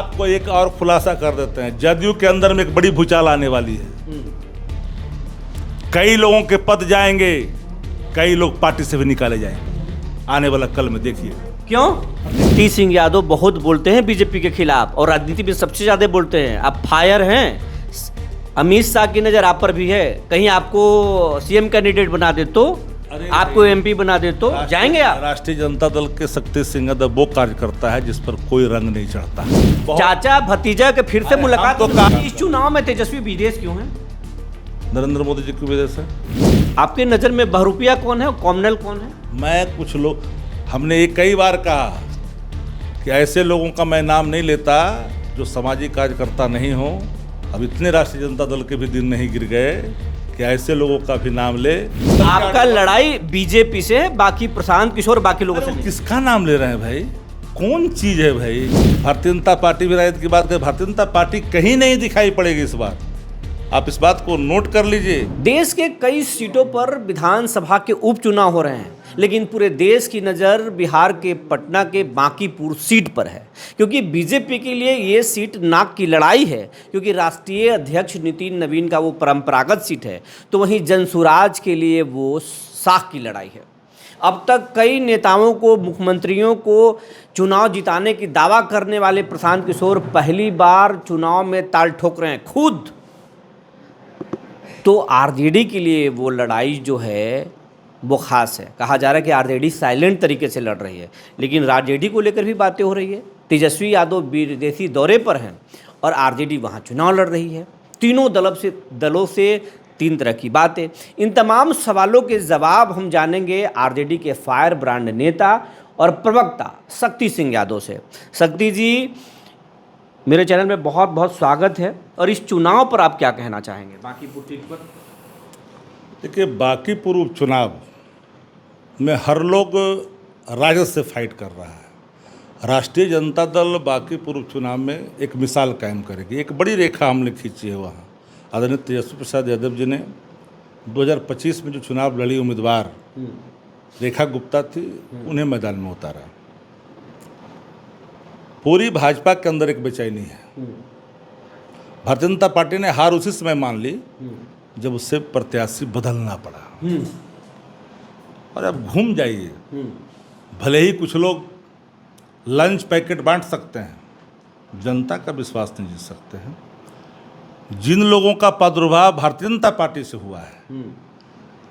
आपको एक और खुलासा कर देते हैं, जदयू के अंदर में एक बड़ी भूचाल आने वाली है। कई लोगों के पद जाएंगे, कई लोग पार्टी से भी निकाले जाएंगे आने वाला कल में, देखिए। क्यों? टी सिंह यादव बहुत बोलते हैं बीजेपी के खिलाफ और राजनीति में सबसे ज्यादा बोलते हैं। आप फायर हैं, अमित शाह की नजर आप पर भी है। कहीं आपको सीएम कैंडिडेट बना दे तो, आपको एमपी बना दे तो जाएंगे आप? राष्ट्रीय जनता दल के शक्ति सिंह यादव वो कार्यकर्ता है जिस पर कोई रंग नहीं चढ़ता। चाचा भतीजा के फिर से मुलाकात तो इस चुनाव में तेजस्वी विदेश क्यों है? नरेंद्र मोदी जी की वजह से। आपके नजर में बहुरूपिया कौन है और कॉमनल कौन है? मैं कुछ लोग, हमने ये कई बार कहा कि ऐसे लोगों का मैं नाम नहीं लेता जो सामाजिक कार्यकर्ता नहीं हो। अब इतने राष्ट्रीय जनता दल के भी दिन नहीं गिर गए कि ऐसे लोगों का भी नाम ले। आपका लड़ाई बीजेपी से है, बाकी प्रशांत किशोर बाकी लोगों से नहीं। किसका नाम ले रहे हैं भाई? कौन चीज है भाई? भारतीय जनता पार्टी विरायत की बात करें, भारतीय जनता पार्टी कहीं नहीं दिखाई पड़ेगी इस बार। आप इस बात को नोट कर लीजिए। देश के कई सीटों पर विधानसभा के उपचुनाव हो रहे हैं, लेकिन पूरे देश की नज़र बिहार के पटना के बांकीपुर सीट पर है, क्योंकि बीजेपी के लिए ये सीट नाक की लड़ाई है, क्योंकि राष्ट्रीय अध्यक्ष नितिन नवीन का वो परंपरागत सीट है, तो वहीं जनसुराज के लिए वो साख की लड़ाई है। अब तक कई नेताओं को, मुख्यमंत्रियों को चुनाव जिताने की दावा करने वाले प्रशांत किशोर पहली बार चुनाव में ताल ठोक रहे हैं खुद। तो आरजेडी के लिए वो लड़ाई जो है वो खास है। कहा जा रहा है कि आरजेडी साइलेंट तरीके से लड़ रही है, लेकिन आरजेडी को लेकर भी बातें हो रही है। तेजस्वी यादव विदेशी दौरे पर हैं और आरजेडी वहाँ चुनाव लड़ रही है। तीनों दलों से तीन तरह की बातें। इन तमाम सवालों के जवाब हम जानेंगे आरजेडी के फायर ब्रांड नेता और प्रवक्ता शक्ति सिंह यादव से। शक्ति जी, मेरे चैनल में बहुत बहुत स्वागत है। और इस चुनाव पर आप क्या कहना चाहेंगे बांकीपुर सीट पर? देखिए, बांकीपुर उपचुनाव में हर लोग राजद से फाइट कर रहा है। राष्ट्रीय जनता दल बांकीपुर उपचुनाव में एक मिसाल कायम करेगी। एक बड़ी रेखा हमने खींची है वहाँ। आदरणीय तेजस्वी प्रसाद यादव जी ने 2025 में जो चुनाव लड़ी उम्मीदवार रेखा गुप्ता थी, उन्हें मैदान में उतारा। पूरी भाजपा के अंदर एक बेचैनी है। भारतीय जनता पार्टी ने हार उसी समय मान ली जब उससे प्रत्याशी बदलना पड़ा। और अब घूम जाइए, भले ही कुछ लोग लंच पैकेट बांट सकते हैं, जनता का विश्वास नहीं जीत सकते हैं। जिन लोगों का प्रादुर्भाव भारतीय जनता पार्टी से हुआ है,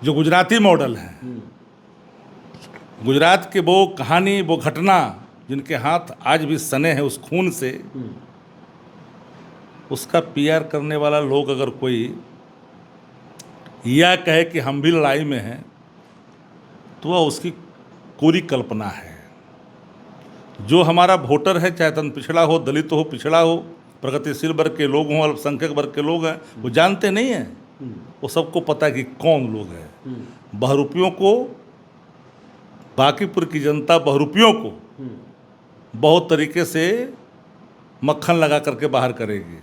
जो गुजराती मॉडल है, गुजरात की वो कहानी, वो घटना, जिनके हाथ आज भी सने हैं उस खून से, उसका पीआर करने वाला लोग अगर कोई यह कहे कि हम भी लड़ाई में हैं, तो वह उसकी पूरी कल्पना है। जो हमारा वोटर है, चाहे तन पिछड़ा हो, दलित हो, पिछड़ा हो, प्रगतिशील वर्ग के लोग हों, अल्पसंख्यक वर्ग के लोग हैं, वो जानते नहीं हैं। वो सबको पता है कि कौन लोग हैं। बहुरूपियों को, बांकीपुर की जनता बहुरूपियों को बहुत तरीके से मक्खन लगा करके बाहर करेगी।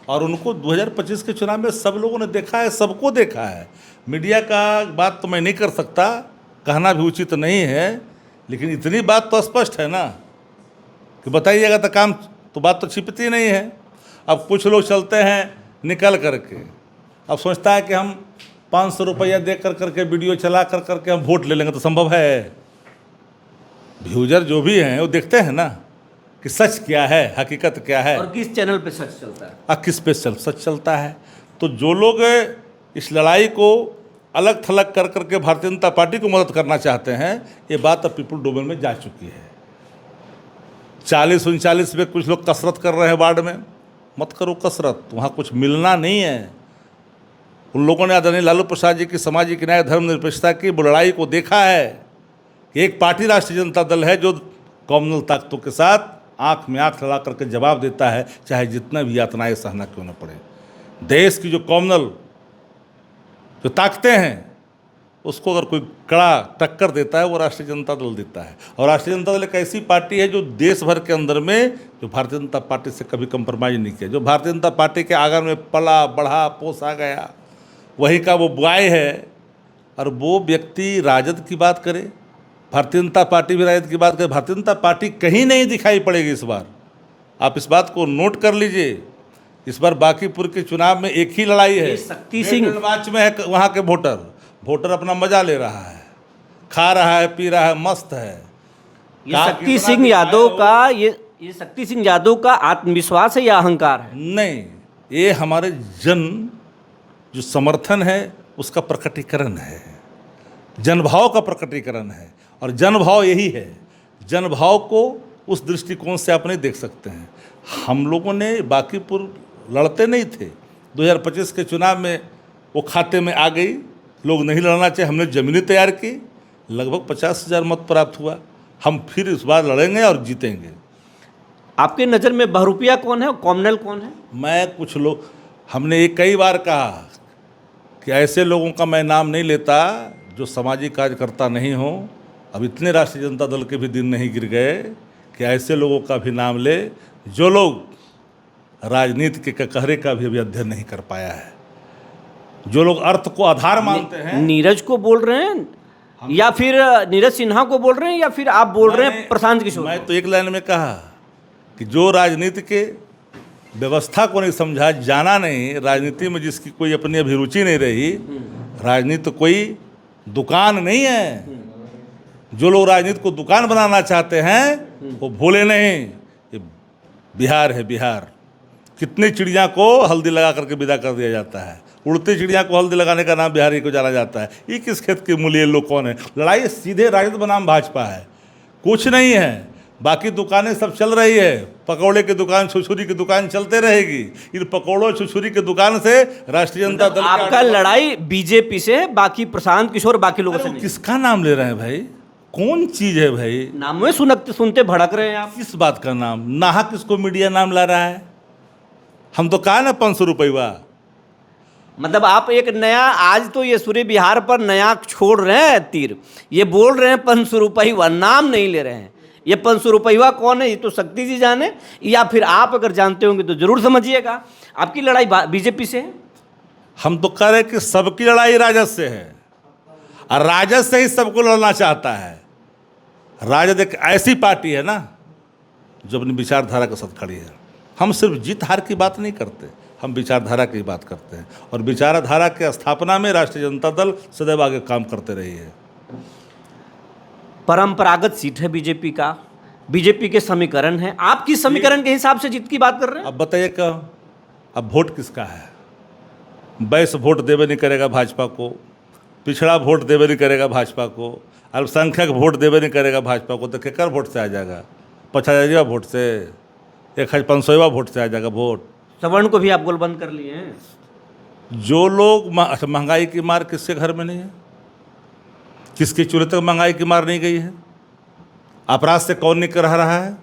और उनको 2025 के चुनाव में सब लोगों ने देखा है, सबको देखा है। मीडिया का बात तो मैं नहीं कर सकता, कहना भी उचित नहीं है, लेकिन इतनी बात तो स्पष्ट है ना कि बताइएगा तो काम, तो बात तो छिपती नहीं है। अब कुछ लोग चलते हैं निकल करके, अब सोचता है कि हम 500 रुपया दे कर करके वीडियो चला कर करके हम वोट ले लेंगे, तो संभव है? व्यूजर जो भी हैं वो देखते हैं ना कि सच क्या है, हकीकत क्या है, और किस चैनल पे सच चलता है, और किस पे सच चलता है। तो जो लोग इस लड़ाई को अलग थलग कर करके भारतीय जनता पार्टी को मदद करना चाहते हैं, ये बात अब पीपुल डोमेन में जा चुकी है। 40-39 में कुछ लोग कसरत कर रहे हैं वार्ड में, मत करो कसरत, वहाँ कुछ मिलना नहीं है। उन लोगों ने आदरणीय लालू प्रसाद जी की सामाजिक न्याय, धर्मनिरपेक्षता की लड़ाई को देखा है कि एक पार्टी राष्ट्रीय जनता दल है जो कॉमनल ताकतों के साथ आंख में आंख लड़ा करके जवाब देता है, चाहे जितना भी यातनाएं सहना क्यों न पड़े। देश की जो कॉमनल जो ताकतें हैं, उसको अगर कोई कड़ा टक्कर देता है, वो राष्ट्रीय जनता दल देता है। और राष्ट्रीय जनता दल एक ऐसी पार्टी है जो देश भर के अंदर में, जो भारतीय जनता पार्टी से कभी कंप्रोमाइज़ नहीं किया, जो भारतीय जनता पार्टी के आंगन में पला बढ़ा पोसा गया, वही का वो बुआई है। और वो व्यक्ति राजद की बात करे, भारतीय जनता पार्टी भी राजद की बात करे, भारतीय जनता पार्टी कहीं नहीं दिखाई पड़ेगी इस बार। आप इस बात को नोट कर लीजिए, इस बार बांकीपुर के चुनाव में एक ही लड़ाई है। शक्ति सिंह मार्च में है वहाँ के वोटर अपना मजा ले रहा है, खा रहा है, पी रहा है, मस्त है। ये शक्ति सिंह यादव का ये शक्ति सिंह यादव का आत्मविश्वास है या अहंकार है? नहीं, ये हमारे जन जो समर्थन है उसका प्रकटीकरण है, जनभाव का प्रकटीकरण है। और जनभाव यही है, जनभाव को उस दृष्टिकोण से आप नहीं देख सकते हैं। हम लोगों ने बांकीपुर लड़ते नहीं थे, 2025 के चुनाव में वो खाते में आ गई, लोग नहीं लड़ना चाहिए, हमने ज़मीनें तैयार की, लगभग 50,000 मत प्राप्त हुआ। हम फिर इस बार लड़ेंगे और जीतेंगे। आपके नज़र में बहरूपिया कौन है और कॉमनल कौन है? मैं कुछ लोग, हमने ये कई बार कहा कि ऐसे लोगों का मैं नाम नहीं लेता जो सामाजिक कार्यकर्ता नहीं हो। अब इतने राष्ट्रीय जनता दल के भी दिन नहीं गिर गए कि ऐसे लोगों का भी नाम ले जो लोग राजनीति के ककहरे का भी अभी अध्ययन नहीं कर पाया है, जो लोग अर्थ को आधार मानते हैं। नीरज को बोल रहे हैं या फिर नीरज सिन्हा को बोल रहे हैं या फिर आप बोल रहे हैं प्रशांत किशोर? मैं तो एक लाइन में कहा कि जो राजनीति के व्यवस्था को नहीं समझा, जाना नहीं, राजनीति में जिसकी कोई अपनी अभिरुचि नहीं रही, राजनीति कोई दुकान नहीं है। जो लोग राजनीति को दुकान बनाना चाहते हैं वो भूले नहीं, ये बिहार है, बिहार। कितनी चिड़िया को हल्दी लगा करके विदा कर दिया जाता है, उड़ती चिड़िया को हल्दी लगाने का नाम बिहारी को जाना जाता है। ये किस खेत के मूल्य लोग कौन है? लड़ाई सीधे राजद बनाम भाजपा है, कुछ नहीं है। बाकी दुकानें सब चल रही है, पकौड़े की दुकान, छुछुरी की दुकान चलते रहेगी। इन पकौड़ों छुछुरी की दुकान से राष्ट्रीय जनता दल आपका लड़ाई बीजेपी से है, बाकी प्रशांत किशोर बाकी लोगों से नहीं। किसका नाम ले रहे हैं भाई? कौन चीज है भाई? नाम में सुनते भड़क रहे हैं आप। किस बात का नाम? नाहक किसको मीडिया नाम ला रहा है? हम तो कहा ना 500 रुपया। मतलब आप एक नया, आज तो ये सूर्य बिहार पर नया छोड़ रहे हैं तीर, ये बोल रहे हैं 500 रुपया, नाम नहीं ले रहे हैं। ये 500 रुपया कौन है ये तो शक्ति जी जाने, या फिर आप अगर जानते होंगे तो जरूर समझिएगा। आपकी लड़ाई बीजेपी से है? हम तो कह रहे हैं कि सबकी लड़ाई राजद से है, और राजद से ही सबको लड़ना चाहता है। राजद एक ऐसी पार्टी है ना जो अपनी विचारधारा के साथ खड़ी है। हम सिर्फ जीत हार की बात नहीं करते, हम विचारधारा की बात करते हैं, और विचारधारा के स्थापना में राष्ट्रीय जनता दल सदैव आगे काम करते रही है। परंपरागत सीट है बीजेपी का, बीजेपी के समीकरण है, आप किस समीकरण के हिसाब से जीत की बात कर रहे हैं? अब बताइए क्या, अब वोट किसका है? वैश्य वोट देवे नहीं करेगा भाजपा को, पिछड़ा वोट देवे नहीं करेगा भाजपा को, अल्पसंख्यक वोट देवे नहीं करेगा भाजपा को, तो केकर वोट से आ जाएगा? 50,000 वोट से, 1,500 वोट से आ जाएगा वोट। सवर्ण को भी आप गोलबंद कर लिए हैं। जो लोग महंगाई की मार किसके घर में नहीं है? किसके चूल्हे तक महंगाई की मार नहीं गई है? अपराध से कौन नहीं कर रहा है?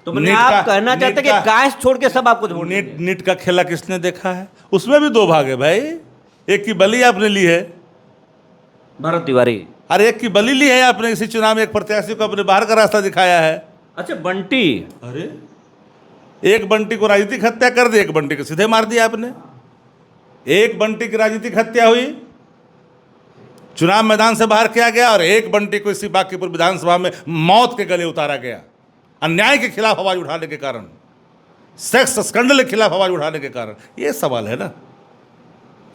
तो मैंने आप कहना चाहते कि गैस छोड़ के सब आपको वोट देंगे। नीट का खेला किसने देखा है? उसमें भी 2 भाग है भाई। एक की बलि आपने ली है, भरत तिवारी, अरे एक की बलि ली है आपने, इसी चुनाव में एक प्रत्याशी को अपने बाहर का रास्ता दिखाया है। अच्छा बंटी, अरे एक बंटी को राजनीतिक हत्या कर दी, एक बंटी को सीधे मार दिया आपने। एक बंटी की राजनीतिक हत्या हुई, चुनाव मैदान से बाहर किया गया, और एक बंटी को इसी बांकीपुर विधानसभा में मौत के गले उतारा गया, अन्याय के खिलाफ आवाज उठाने के कारण, सेक्स स्कैंडल के खिलाफ आवाज उठाने के कारण। ये सवाल है ना,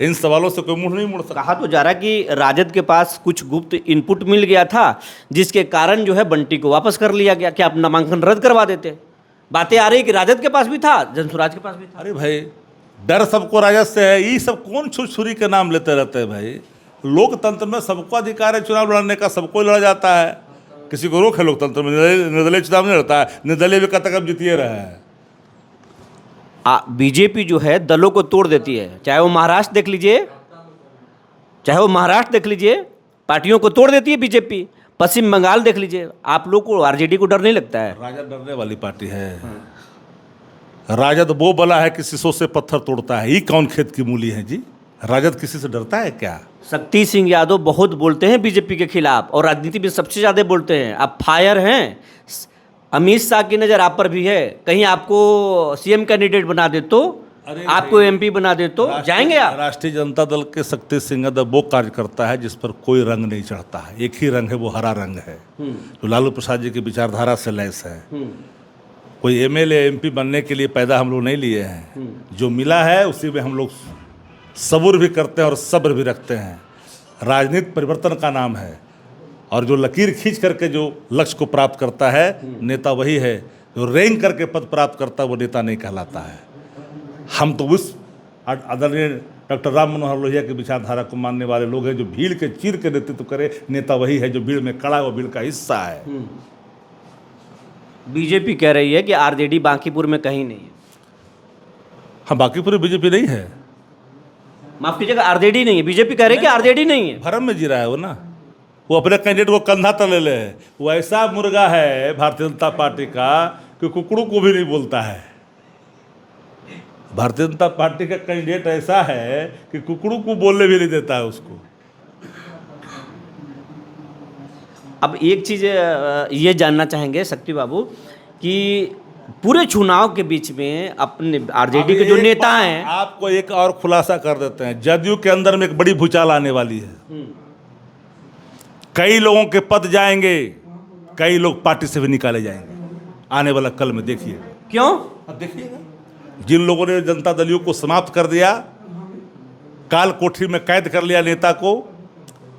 इन सवालों से कोई मुंह नहीं मोड़ सकता। कहा तो जा रहा है कि राजद के पास कुछ गुप्त इनपुट मिल गया था, जिसके कारण जो है बंटी को वापस कर लिया गया कि आप नामांकन रद्द करवा देते। बातें आ रही कि राजद के पास भी था, जनसुराज के पास भी था। अरे भाई, डर सबको राजद से है, ये सब कौन छुरी के नाम लेते रहते हैं भाई? लोकतंत्र में सबको अधिकार है चुनाव लड़ने का, सबको लड़ा जाता है। किसी को रोक है लोकतंत्र में? निर्दलीय चुनाव नहीं लड़ता है, निर्दलीय भी कब तक जीतिए रहा है। बीजेपी जो है दलों को तोड़ देती है, चाहे वो महाराष्ट्र देख लीजिए, पार्टियों को तोड़ देती है बीजेपी। पश्चिम बंगाल देख लीजिए, आप लोग को आरजेडी को डर नहीं लगता है? राजद डरने वाली पार्टी है। राजद वो बला है कि शीशों से पत्थर तोड़ता है। ये कौन खेत की मूली है जी? राजद किसी से डरता है क्या? शक्ति सिंह यादव बहुत बोलते हैं बीजेपी के खिलाफ, और राजनीति में सबसे ज़्यादा बोलते हैं। आप फायर हैं, अमित शाह की नज़र आप पर भी है, कहीं आपको सीएम कैंडिडेट बना दे तो, आपको एमपी बना दे तो जाएंगे आप? राष्ट्रीय जनता दल के शक्ति सिंह यादव वो कार्य करता है जिस पर कोई रंग नहीं चढ़ता है। एक ही रंग है, वो हरा रंग है, जो लालू प्रसाद जी की विचारधारा से लैस है। कोई एमएलए एमपी बनने के लिए पैदा हम लोग नहीं लिए हैं। जो मिला है उसी में हम लोग सब्र भी करते हैं और सब्र भी रखते हैं। राजनीति परिवर्तन का नाम है, और जो लकीर खींच करके जो लक्ष्य को प्राप्त करता है नेता वही है। जो रेंग करके पद प्राप्त करता है वो नेता नहीं कहलाता है। हम तो उस आदरणीय डॉक्टर राम मनोहर लोहिया की विचारधारा को मानने वाले लोग हैं। जो भीड़ के चीर के नेतृत्व करे, नेता वही है जो भीड़ में खड़ा है, वो भीड़ का हिस्सा है। बीजेपी कह रही है कि आरजेडी बांकीपुर में कहीं नहीं है। हाँ, बांकीपुर बीजेपी नहीं है, माफ कीजिएगा, आरजेडी नहीं है। बीजेपी कह रही है कि आरजेडी नहीं है। भरम में जी रहा है वो ना। वो अपने कैंडिडेट को कंधा तले ले है। वो ऐसा मुर्गा है भारतीय जनता पार्टी का कि कुकड़ू को भी नहीं बोलता है। भारतीय जनता पार्टी का कैंडिडेट ऐसा है कि कुकड़ू को बोलने भी नहीं देता है उसको। अब एक चीज़ ये जानना चाहेंगे शक्ति बाबू कि पूरे चुनाव के बीच में अपने आरजेडी के जो नेता हैं, आपको एक और खुलासा कर देते हैं। जदयू के अंदर में एक बड़ी भूचाल आने वाली है। कई लोगों के पद जाएंगे, कई लोग पार्टी से भी निकाले जाएंगे आने वाला कल में। देखिए क्यों? अब देखिएगा, जिन लोगों ने जनता दलियों को समाप्त कर दिया, काल कोठरी में कैद कर लिया नेता को,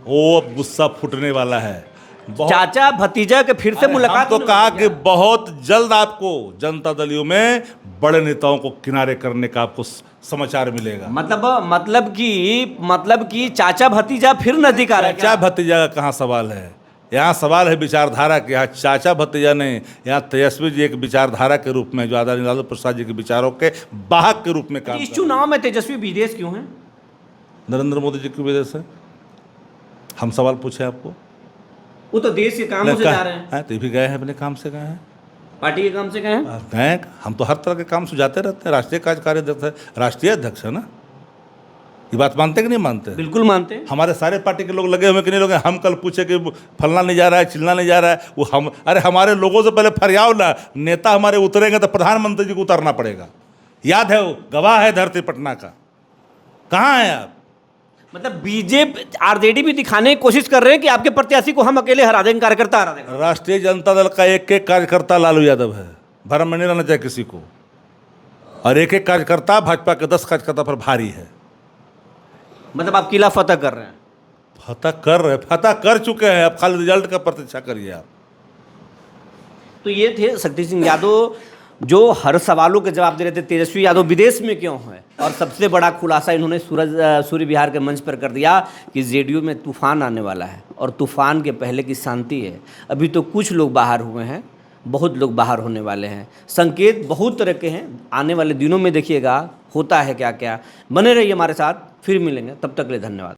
वो अब गुस्सा फूटने वाला है। चाचा भतीजा के फिर से मुलाकात तो कहा कि बहुत जल्द आपको जनता दलियों में बड़े नेताओं को किनारे करने का आपको समाचार मिलेगा। मतलब कि चाचा भतीजा फिर नजदीक आ रहा है। चाचा भतीजा का कहाँ सवाल है? यहाँ सवाल है विचारधारा के। यहाँ चाचा भतीजा नहीं, यहाँ तेजस्वी जी एक विचारधारा के रूप में, जो आदरणीय लालू प्रसाद जी के विचारों के वाहक के रूप में काम। इस चुनाव में तेजस्वी विदेश क्यों है? नरेंद्र मोदी जी की वजह से। हम सवाल पूछे आपको? वो तो देश के कामों से जा रहे हैं। तो भी गए हैं, अपने काम से गए हैं, पार्टी के काम से गए हैं। गए। हम तो हर तरह के काम सुझाते रहते हैं। राष्ट्रीय कार्यकारिणी राष्ट्रीय अध्यक्ष है ना। ये बात मानते कि नहीं मानते? बिल्कुल मानते हैं। हमारे सारे पार्टी के लोग लगे हुए कि नहीं लगे। हम कल पूछे कि फलना नहीं जा रहा है, चिलना नहीं जा रहा है, वो हम, अरे हमारे लोगों से पहले फरियाव ना। नेता हमारे उतरेंगे तो प्रधानमंत्री जी को उतरना पड़ेगा। याद है, वो गवाह है धरती पटना का। कहाँ है आप? मतलब बीजेपी आरजेडी भी दिखाने की कोशिश कर रहे हैं कि आपके प्रत्याशी को हम अकेले हरा देंगे, कार्यकर्ता हरा देंगे। राष्ट्रीय जनता दल का एक एक कार्यकर्ता लालू यादव है। भरम में नहीं रहना चाहिए किसी को। और एक एक कार्यकर्ता भाजपा के 10 कार्यकर्ता पर भारी है। मतलब आप किला फतह कर रहे हैं? फतह कर चुके हैं। अब खाली रिजल्ट का प्रतीक्षा करिए आप। तो ये थे शक्ति सिंह यादव, जो हर सवालों के जवाब दे रहे थे। तेजस्वी यादव विदेश में क्यों है? और सबसे बड़ा खुलासा इन्होंने सूर्य विहार के मंच पर कर दिया कि जेडीयू में तूफान आने वाला है, और तूफान के पहले की शांति है। अभी तो कुछ लोग बाहर हुए हैं, बहुत लोग बाहर होने वाले हैं। संकेत बहुत तरह के हैं। आने वाले दिनों में देखिएगा होता है क्या क्या। बने रहिए हमारे साथ, फिर मिलेंगे। तब तक के लिए धन्यवाद।